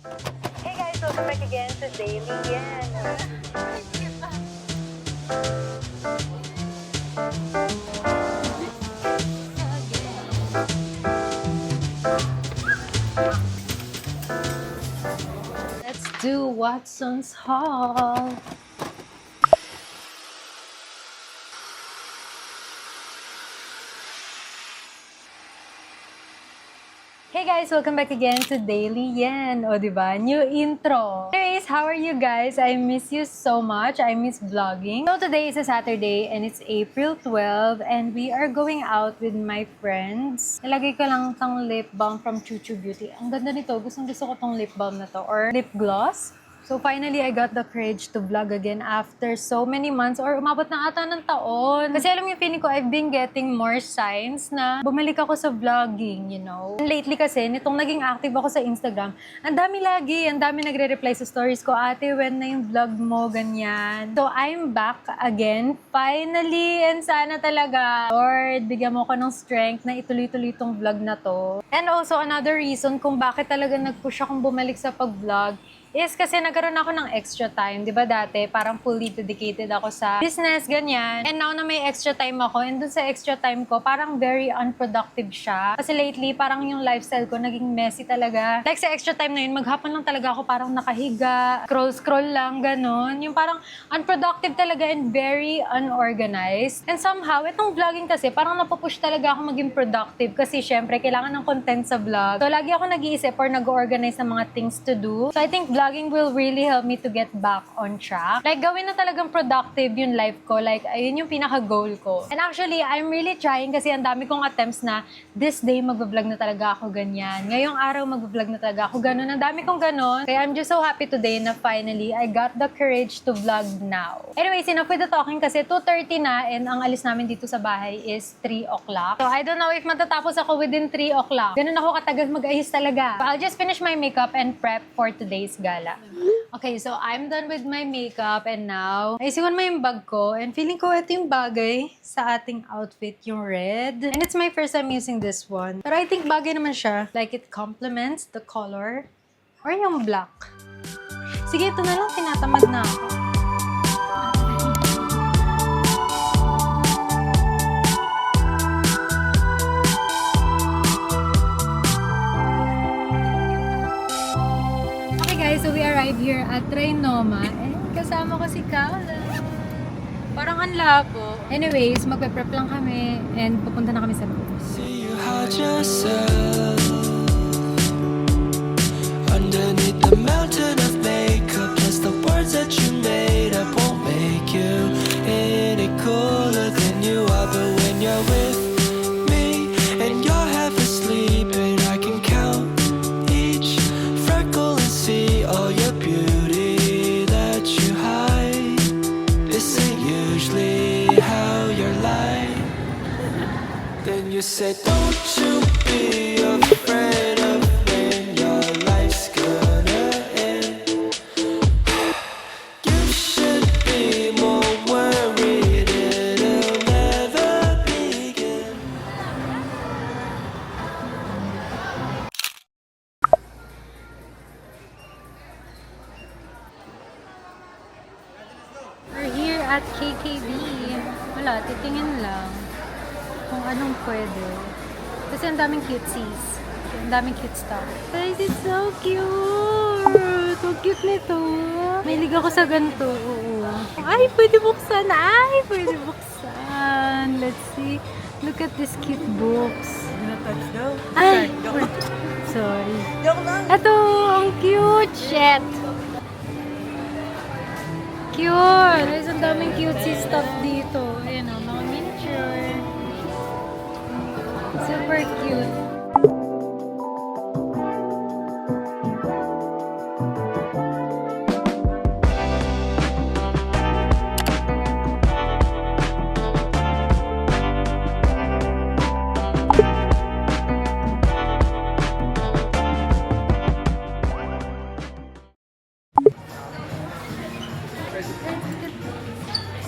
Hey guys, welcome back again to Daily Yen. Let's do Watson's Haul. Hey guys, welcome back again to Daily Yen. O, diba? New intro. Anyways, how are you guys? I miss you so much. I miss vlogging. So today is a Saturday and it's April 12 and we are going out with my friends. Nilagay ko lang tong lip balm from Chuchu Beauty. Ang ganda nito. Gusto ko tong lip balm na to or lip gloss. So finally, I got the courage to vlog again after so many months or umabot na ata ng taon. Kasi alam niyo, feeling ko, I've been getting more signs na bumalik ako sa vlogging, you know. And lately kasi, nitong naging active ako sa Instagram, ang dami nagre-reply sa stories ko, ate, when na yung vlog mo, ganyan. So I'm back again, finally, and sana talaga, Lord, bigyan mo ko ng strength na ituloy-tuloy itong vlog na to. And also, another reason kung bakit talaga nag-push akong bumalik sa pag-vlog is kasi nagkaroon ako ng extra time. Di ba dati, parang fully dedicated ako sa business, ganyan. And now na may extra time ako, and dun sa extra time ko, parang very unproductive siya. Kasi lately, parang yung lifestyle ko naging messy talaga. Like sa extra time na yun, maghapon lang talaga ako parang nakahiga, scroll lang, ganun. Yung parang unproductive talaga and very unorganized. And somehow, itong vlogging kasi, parang napupush talaga ako maging productive kasi syempre, kailangan ng content sa vlog. So, lagi ako nag-iisip or nag-organize ng mga things to do. So, I think vlogging will really help me to get back on track. Like, gawin na talagang productive yung life ko. Like, ayun yung pinaka-goal ko. And actually, I'm really trying kasi ang dami kong attempts na this day mag-vlog na talaga ako ganyan. Ngayong araw mag-vlog na talaga ako ganun. Ang dami kong ganun. Kaya I'm just so happy today na finally, I got the courage to vlog now. Anyways, enough with the talking kasi 2:30 na and ang alis namin dito sa bahay is 3 o'clock. So, I don't know if matatapos ako within 3 o'clock. Ganun ako katagal mag-ayos talaga. So, I'll just finish my makeup and prep for today's gala. Okay, so I'm done with my makeup and now, naisiwan mo yung bag ko and feeling ko ito yung bagay sa ating outfit, yung red. And it's my first time using this one. Pero I think bagay naman siya. Like it complements the color or yung black. Sige, ito na lang. Tinatamad na ako. So we arrived here at Trinoma and kasama ko si Kala. Parang ang labo. Anyways, magpe-prep lang kami and pupunta na kami sa loob. See you hide yourself underneath the mountain of makeup. Plus the words that you made up won't make you any cooler than you are. But when you're with me and you're half asleep and I can count each freckle and see all your beauty that you hide. This ain't usually how you're like. Then you say, don't you be afraid of when your life's gonna end. You should be more worried it'll never begin. We're here at KKB. Wala, titingin lang kung anong pwede. Kasi ang daming cutesies. Ang daming cute stuff. Guys, it's so cute! So cute nito. Mahilig ako sa ganito. Oo. Ay, pwede buksan! Ay, pwede buksan! Let's see. Look at this cute books. Ay! Sorry. Ito! Ang cute! Shit! Cute! Guys, ang daming cutesy stuff dito. Ayan o, mga miniature. Super cute.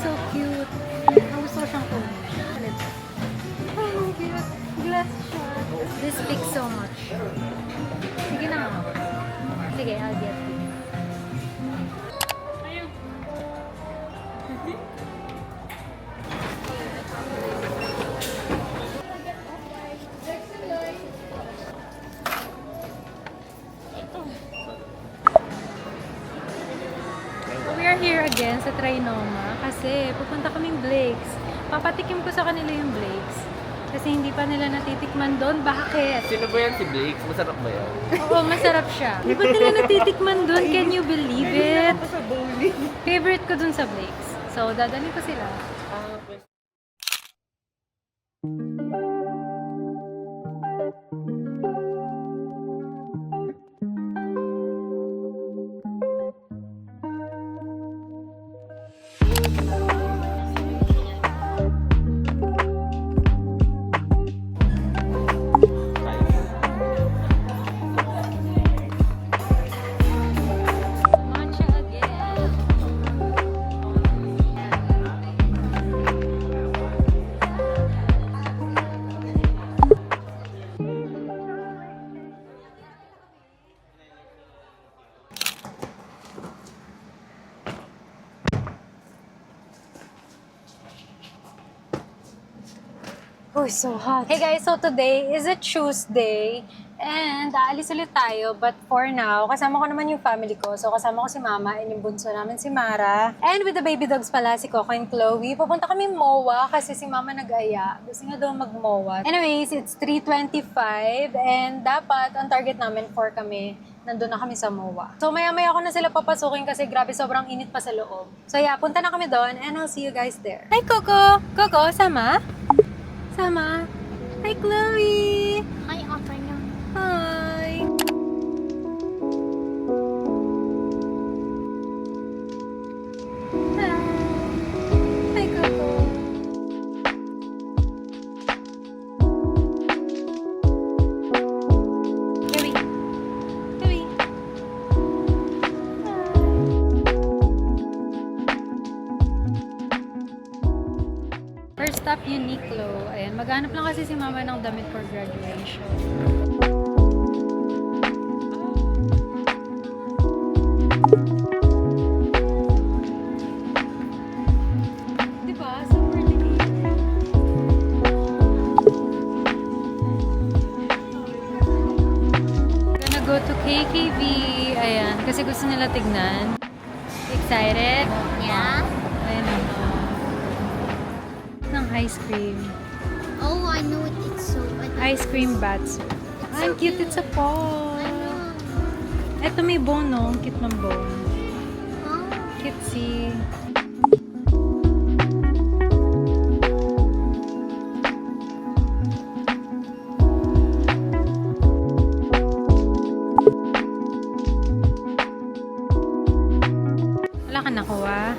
So cute. Ang gusto ko siyang kunin. Oh, cute. Glass siya. This speaks so much. Sige na nga. Sige, I'll get this. We are here again sa Trinoma kasi pupunta kaming Blake's. Papatikim ko sa kanila yung Blake's. Kasi hindi pa nila natitikman doon. Bakit? Sino ba yan si Blake? Masarap ba yan? Oo, masarap siya. Hindi pa nila natitikman doon. Can you believe it? Favorite ko doon sa Blake's. So, dadalhin ko sila. Matcha again. Oh, it's so hot. Hey guys, so today is a Tuesday and aalis ulit tayo, but for now, kasama ko naman yung family ko. So kasama ko si Mama and yung bunso namin si Mara. And with the baby dogs pala, si Coco and Chloe. Pupunta kami MOA kasi si Mama nag-aya. Gusto niya daw mag-MOA. Anyways, it's 3:25 and dapat ang target namin 4 kami. Nandun na kami sa MOA. So maya-maya ko na sila papasukin kasi grabe sobrang init pa sa loob. So yeah, punta na kami doon and I'll see you guys there. Hi Coco! Coco, sama? Sama. Hi, Chloe! Hi, Antonio. Hi! Hi! Hi, Coco! Chloe! Chloe! First stop, Uniqlo. Ayan, maghanap lang kasi si Mama ng damit for graduation. Diba? Super linis. Gonna go to KKV. Ayan, kasi gusto nila tignan. Excited? Yeah? Ayan ako. Ng ice cream. Oh, I know it. It's so... Ice cream bats. Ah, ang cute. It's a paw. Eto may bone, no? Ang cute ng bone. Oh, Cutesy. Wala ka nakuha?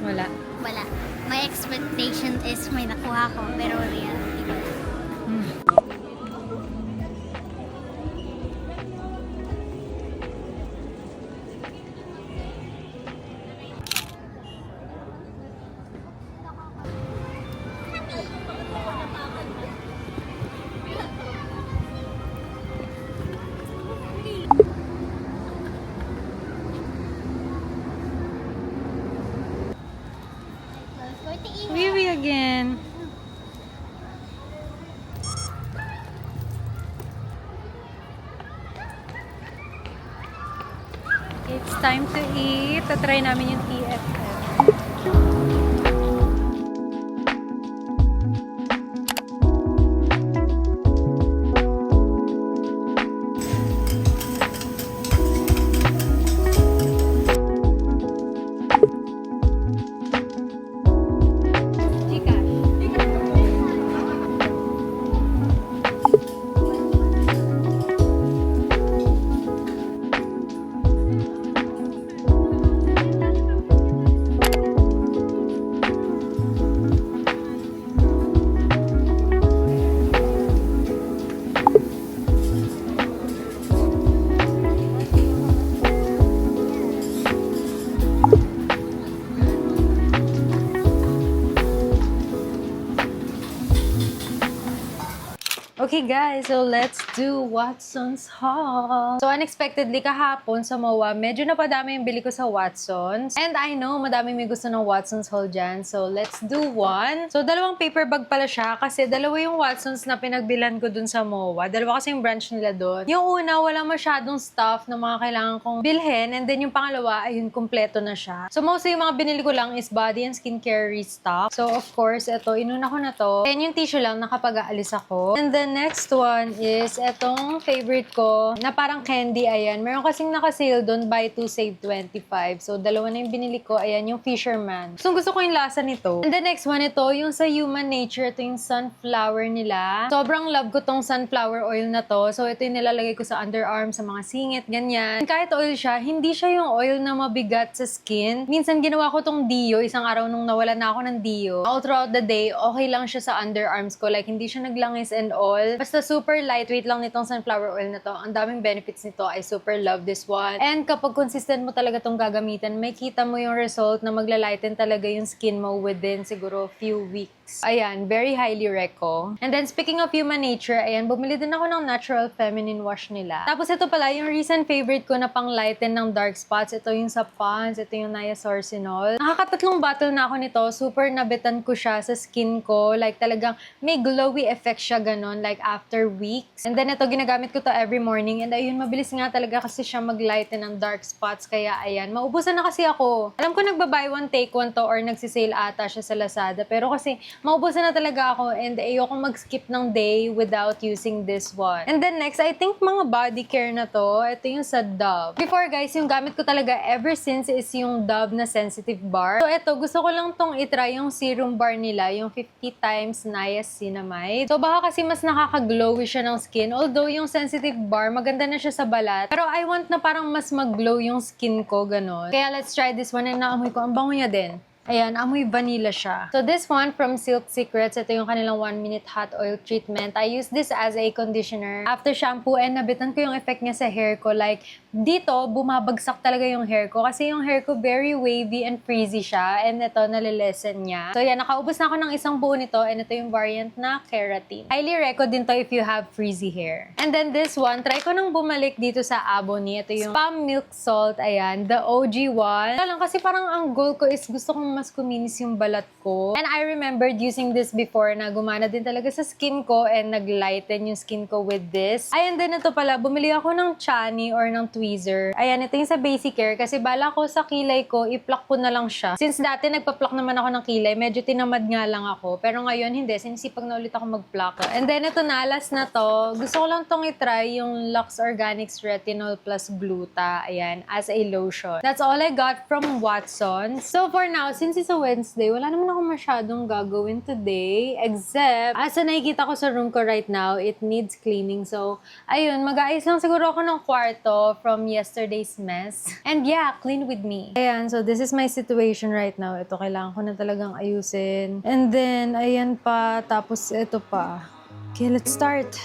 Wala. wala. My expectation is may nakuha ko, pero reality ko. Hmm. Going to eat. Wee wee again. It's time to eat. Tatry namin yung TFF. Okay guys, so let's do Watson's haul. So unexpectedly kahapon sa MOA, medyo napadami yung bili ko sa Watson's. And I know, madami may gusto ng Watson's haul dyan. So let's do one. So dalawang paper bag pala siya kasi dalawa yung Watson's na pinagbilan ko dun sa MOA. Dalawa kasi yung branch nila dun. Yung una, wala masyadong stuff na mga kailangan kong bilhin. And then yung pangalawa, ayun, kumpleto na siya. So mostly yung mga binili ko lang is body and skincare restock. So of course, ito, inuna ko na to. And yung tissue lang, nakapag-aalis ako. And the next one is etong favorite ko na parang candy, ayan. Meron kasing naka-sale doon, buy 2 save 25. So dalawa na yung binili ko, ayan, yung Fisherman. So gusto ko yung lasa nito. And the next one, ito, yung sa Human Nature, ito yung sunflower nila. Sobrang love ko tong sunflower oil na to. So ito yung nilalagay ko sa underarm, sa mga singit, ganyan. And kahit oil siya, hindi siya yung oil na mabigat sa skin. Minsan ginawa ko tong Dio, isang araw nung nawala na ako ng Dio. All throughout the day, okay lang siya sa underarms ko. Like, hindi siya naglangis and all. Basta super lightweight lang nitong sunflower oil na to. Ang daming benefits nito. I super love this one. And kapag consistent mo talaga tong gagamitan, may kita mo yung result na maglalighten talaga yung skin mo within siguro few weeks. Ayan, very highly reco. And then, speaking of Human Nature, ayan, bumili din ako ng natural feminine wash nila. Tapos ito pala, yung recent favorite ko na pang lighten ng dark spots. Ito yung sa Pond's, ito yung Niasourcinol. Nakakatatlong bottle na ako nito. Super nabitan ko siya sa skin ko. Like, talagang may glowy effect siya ganon, like after weeks. And then ito, ginagamit ko to every morning. And ayun, mabilis nga talaga kasi siya mag-lighten ng dark spots. Kaya ayan, maubusan na kasi ako. Alam ko nagba-buy one, take one to or nagsisale ata siya sa Lazada. Pero kasi maubusan na talaga ako and ayokong mag-skip ng day without using this one. And then next, I think mga body care na to. Ito yung sa Dove. Before guys, yung gamit ko talaga ever since is yung Dove na sensitive bar. So ito, gusto ko lang tong itry yung serum bar nila, yung 50 times niacinamide. So baka kasi mas nakaka-glowy siya ng skin. Although yung sensitive bar, maganda na siya sa balat. Pero I want na parang mas mag-glow yung skin ko, ganon. Kaya let's try this one and naamoy ko. Ang bango niya din. Ayan, amoy vanilla siya. So this one from Silk Secrets, ito yung kanilang 1-minute hot oil treatment. I use this as a conditioner. After shampoo, and nabitan ko yung effect niya sa hair ko. Like, dito, bumabagsak talaga yung hair ko. Kasi yung hair ko very wavy and frizzy siya. And ito, nalilesen niya. So yan, nakaubos na ako ng isang buo nito. And ito yung variant na keratin. Highly recommend din to if you have frizzy hair. And then this one, try ko nang bumalik dito sa Aboni. Ito yung Spam Milk Salt. Ayan, the OG one. Lang kasi parang ang goal ko is gusto kong mas kuminis yung balat ko. And I remembered using this before na gumana din talaga sa skin ko and naglighten yung skin ko with this. Ayan din ito pala, bumili ako ng Chani or ng tweezer. Ayan, ito yung sa Basic Care kasi bala ko sa kilay ko, i-pluck ko na lang siya. Since dati nagpa-pluck naman ako ng kilay, medyo tinamad nga lang ako. Pero ngayon hindi, sinisipag na ulit ako mag-pluck. And then ito na, last na to. Gusto ko lang tong itry yung Lux Organics Retinol Plus Gluta. Ayan, as a lotion. That's all I got from Watson's. So for now, since it's a Wednesday, wala naman ako masyadong gagawin today. Except, asa nakikita ko sa room ko right now, it needs cleaning. So, ayun, mag-aayos lang siguro ako ng kwarto from yesterday's mess. And yeah, clean with me. Ayan, so this is my situation right now. Ito, kailangan ko na talagang ayusin. And then, ayan pa, tapos ito pa. Okay, let's start.